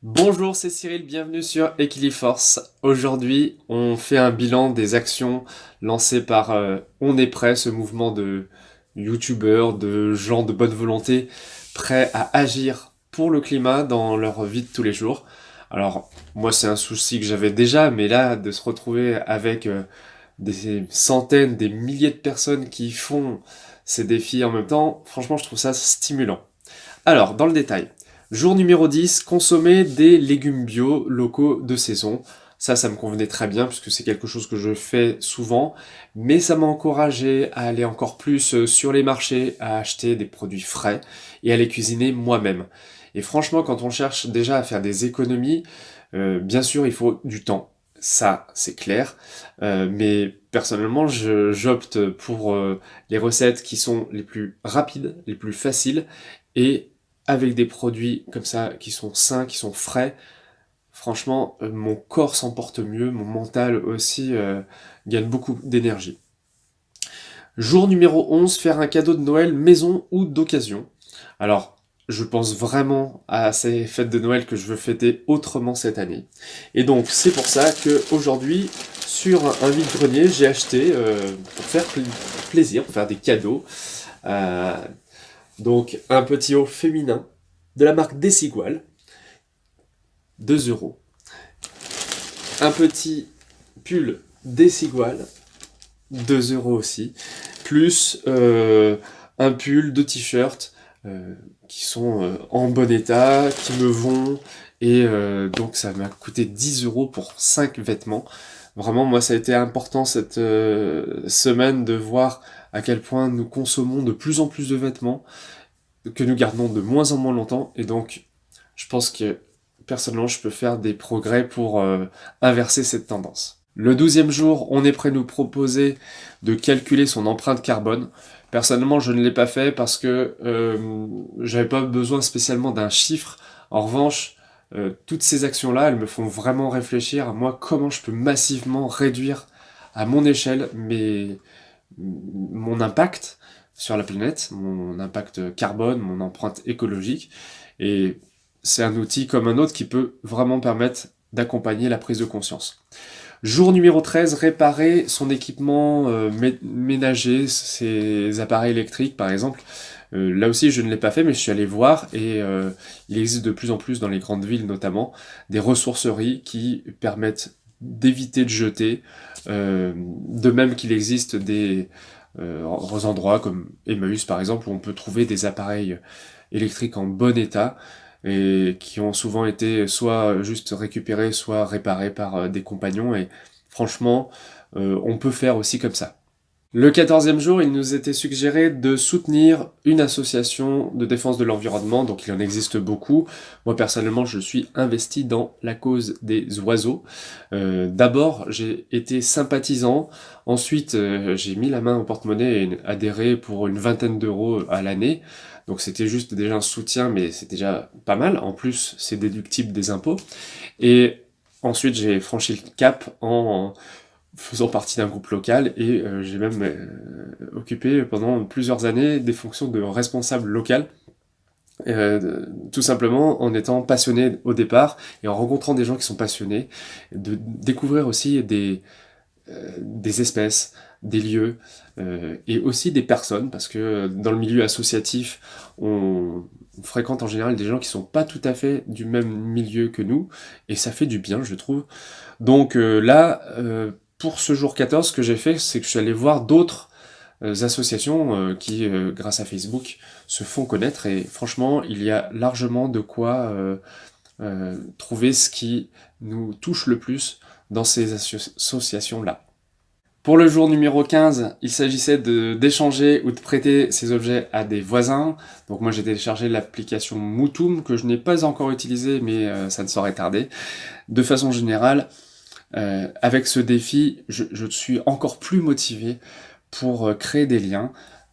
Bonjour, c'est Cyril, bienvenue sur Equiliforce. Aujourd'hui, on fait un bilan des actions lancées par On est prêt, ce mouvement de youtubeurs, de gens de bonne volonté, prêts à agir pour le climat dans leur vie de tous les jours. Alors, moi, c'est un souci que j'avais déjà, mais là, de se retrouver avec des centaines, des milliers de personnes qui font ces défis en même temps, franchement, je trouve ça stimulant. Alors, dans le détail. Jour numéro 10, consommer des légumes bio locaux de saison. Ça me convenait très bien puisque c'est quelque chose que je fais souvent, mais ça m'a encouragé à aller encore plus sur les marchés, à acheter des produits frais et à les cuisiner moi-même. Et franchement, quand on cherche déjà à faire des économies, bien sûr, il faut du temps. Ça, c'est clair. Mais personnellement, j'opte pour les recettes qui sont les plus rapides, les plus faciles et avec des produits comme ça qui sont sains, qui sont frais, franchement, mon corps s'en porte mieux, mon mental aussi gagne beaucoup d'énergie. Jour numéro 11, faire un cadeau de Noël maison ou d'occasion. Alors, je pense vraiment à ces fêtes de Noël que je veux fêter autrement cette année. Et donc, c'est pour ça que aujourd'hui, sur un vide-grenier, j'ai acheté, pour faire plaisir, pour faire des cadeaux, euh, donc un petit haut féminin de la marque Desigual, 2 euros. Un petit pull Desigual, 2 euros aussi. Plus un pull, 2 t-shirts qui sont en bon état, qui me vont. Et donc ça m'a coûté 10 euros pour 5 vêtements. Vraiment, moi, ça a été important cette semaine de voir à quel point nous consommons de plus en plus de vêtements, que nous gardons de moins en moins longtemps. Et donc, je pense que personnellement, je peux faire des progrès pour inverser cette tendance. Le 12e jour, on est prêt à nous proposer de calculer son empreinte carbone. Personnellement, je ne l'ai pas fait parce que j'avais pas besoin spécialement d'un chiffre. En revanche, toutes ces actions-là, elles me font vraiment réfléchir à moi comment je peux massivement réduire à mon échelle mon impact sur la planète, mon impact carbone, mon empreinte écologique. Et c'est un outil comme un autre qui peut vraiment permettre d'accompagner la prise de conscience. Jour numéro 13, réparer son équipement ménager, ses appareils électriques par exemple. Là aussi, je ne l'ai pas fait, mais je suis allé voir et il existe de plus en plus dans les grandes villes notamment des ressourceries qui permettent d'éviter de jeter. De même qu'il existe des endroits comme Emmaüs par exemple où on peut trouver des appareils électriques en bon état et qui ont souvent été soit juste récupérés, soit réparés par des compagnons. Et franchement, on peut faire aussi comme ça. Le 14e jour, il nous était suggéré de soutenir une association de défense de l'environnement, donc il en existe beaucoup. Moi personnellement, je suis investi dans la cause des oiseaux. D'abord, j'ai été sympathisant, ensuite j'ai mis la main au porte-monnaie et adhéré pour une vingtaine d'euros à l'année. Donc c'était juste déjà un soutien, mais c'est déjà pas mal. En plus, c'est déductible des impôts. Et ensuite, j'ai franchi le cap en faisant partie d'un groupe local et j'ai même occupé pendant plusieurs années des fonctions de responsable local, tout simplement en étant passionné au départ et en rencontrant des gens qui sont passionnés, de découvrir aussi des espèces, des lieux et aussi des personnes parce que dans le milieu associatif on fréquente en général des gens qui sont pas tout à fait du même milieu que nous et ça fait du bien je trouve. Donc là, pour ce jour 14, ce que j'ai fait, c'est que je suis allé voir d'autres associations qui, grâce à Facebook, se font connaître. Et franchement, il y a largement de quoi trouver ce qui nous touche le plus dans ces associations-là. Pour le jour numéro 15, il s'agissait d'échanger ou de prêter ces objets à des voisins. Donc moi j'ai téléchargé l'application Moutoum que je n'ai pas encore utilisée mais ça ne saurait tarder. De façon générale, avec ce défi, je suis encore plus motivé pour créer des liens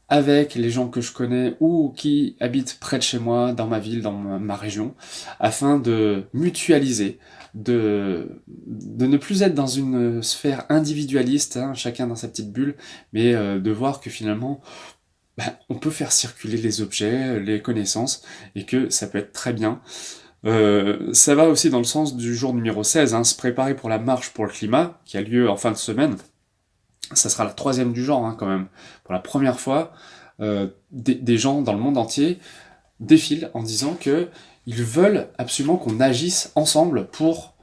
avec les gens que je connais ou qui habitent près de chez moi, dans ma ville, dans ma région, afin de mutualiser, de ne plus être dans une sphère individualiste, hein, chacun dans sa petite bulle, mais de voir que finalement, on peut faire circuler les objets, les connaissances, et que ça peut être très bien Ça va aussi dans le sens du jour numéro 16, hein, se préparer pour la marche pour le climat, qui a lieu en fin de semaine. Ça sera la 3e du genre, hein, quand même. Pour la première fois, des gens dans le monde entier défilent en disant que ils veulent absolument qu'on agisse ensemble pour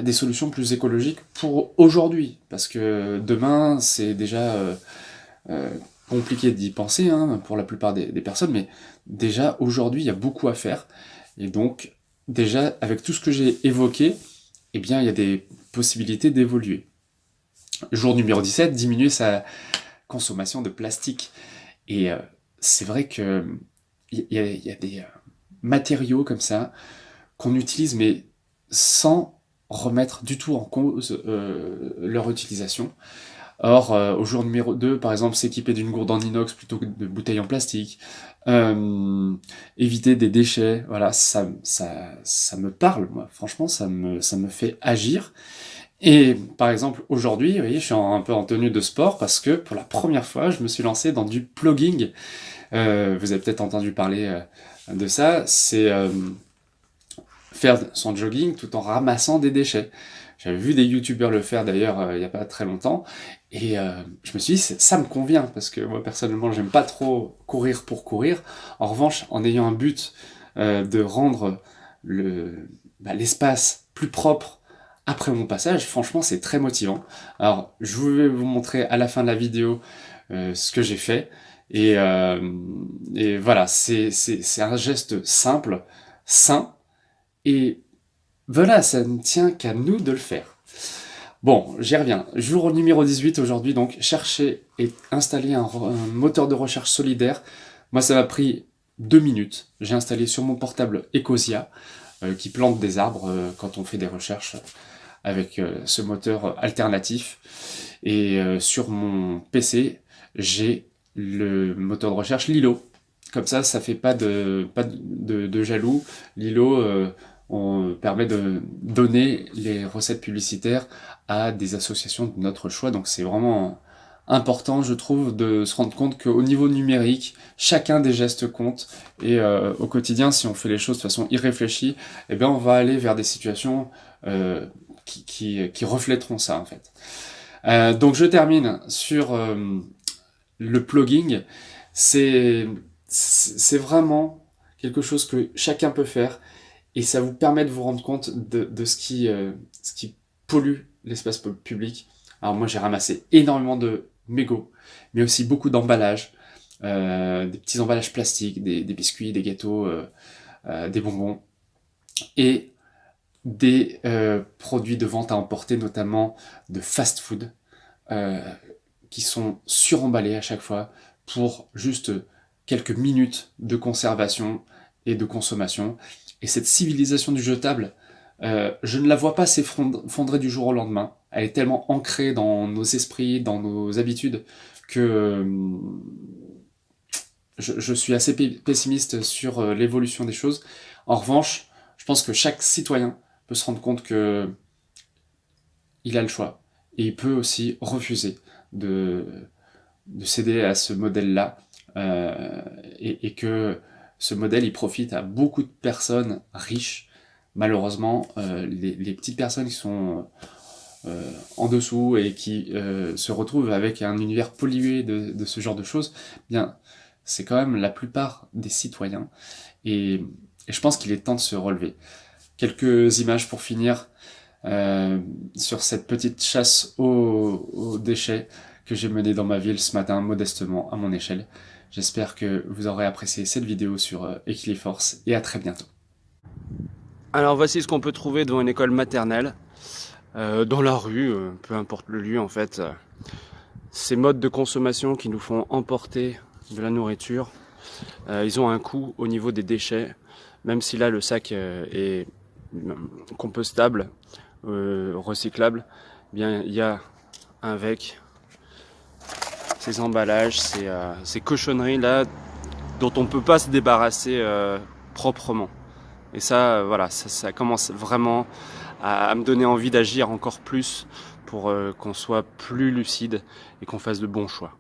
des solutions plus écologiques pour aujourd'hui. Parce que demain, c'est déjà compliqué d'y penser, hein, pour la plupart des personnes, mais déjà aujourd'hui, il y a beaucoup à faire. Et donc, déjà, avec tout ce que j'ai évoqué, eh bien, il y a des possibilités d'évoluer. Jour numéro 17, diminuer sa consommation de plastique. Et c'est vrai que il y a des matériaux comme ça qu'on utilise, mais sans remettre du tout en cause leur utilisation. Or, au jour numéro 2, par exemple, s'équiper d'une gourde en inox plutôt que de bouteilles en plastique, éviter des déchets, voilà, ça me parle, moi. Franchement, ça me fait agir. Et par exemple, aujourd'hui, vous voyez, je suis un peu en tenue de sport parce que pour la première fois, je me suis lancé dans du plugging. Vous avez peut-être entendu parler de ça. C'est faire son jogging tout en ramassant des déchets. J'avais vu des youtubeurs le faire d'ailleurs il n'y a pas très longtemps, et je me suis dit, ça me convient, parce que moi personnellement j'aime pas trop courir pour courir. En revanche, en ayant un but de rendre l'espace plus propre après mon passage, franchement c'est très motivant. Alors je vais vous montrer à la fin de la vidéo ce que j'ai fait, et voilà, c'est un geste simple, sain, et voilà, ça ne tient qu'à nous de le faire. Bon, j'y reviens. Jour numéro 18 aujourd'hui, donc, chercher et installer un moteur de recherche solidaire. Moi, ça m'a pris 2 minutes. J'ai installé sur mon portable Ecosia, qui plante des arbres quand on fait des recherches avec ce moteur alternatif. Et sur mon PC, j'ai le moteur de recherche Lilo. Comme ça fait pas de jaloux. Lilo, on permet de donner les recettes publicitaires à des associations de notre choix. Donc c'est vraiment important, je trouve, de se rendre compte qu'au niveau numérique, chacun des gestes compte. Et au quotidien, si on fait les choses de façon irréfléchie, eh bien on va aller vers des situations qui reflèteront ça, en fait. Donc je termine sur le plugging. C'est vraiment quelque chose que chacun peut faire, et ça vous permet de vous rendre compte de ce qui pollue l'espace public. Alors moi j'ai ramassé énormément de mégots, mais aussi beaucoup d'emballages, des petits emballages plastiques, des biscuits, des gâteaux, des bonbons, et des produits de vente à emporter, notamment de fast-food, qui sont suremballés à chaque fois pour juste quelques minutes de conservation et de consommation. Et cette civilisation du jetable, je ne la vois pas s'effondrer du jour au lendemain. Elle est tellement ancrée dans nos esprits, dans nos habitudes, que je suis assez pessimiste sur l'évolution des choses. En revanche, je pense que chaque citoyen peut se rendre compte que il a le choix. Et il peut aussi refuser de céder à ce modèle-là, et que ce modèle, il profite à beaucoup de personnes riches. Malheureusement, les petites personnes qui sont en dessous et qui se retrouvent avec un univers pollué de ce genre de choses, bien, c'est quand même la plupart des citoyens. Et je pense qu'il est temps de se relever. Quelques images pour finir sur cette petite chasse aux déchets que j'ai menée dans ma ville ce matin, modestement, à mon échelle. J'espère que vous aurez apprécié cette vidéo sur Equiliforce, et à très bientôt. Alors voici ce qu'on peut trouver devant une école maternelle, dans la rue, peu importe le lieu en fait. Ces modes de consommation qui nous font emporter de la nourriture, ils ont un coût au niveau des déchets, même si là le sac est compostable, recyclable, eh bien il y a avec ces emballages, ces cochonneries là dont on ne peut pas se débarrasser proprement. Et ça, voilà, ça commence vraiment à me donner envie d'agir encore plus pour qu'on soit plus lucide et qu'on fasse de bons choix.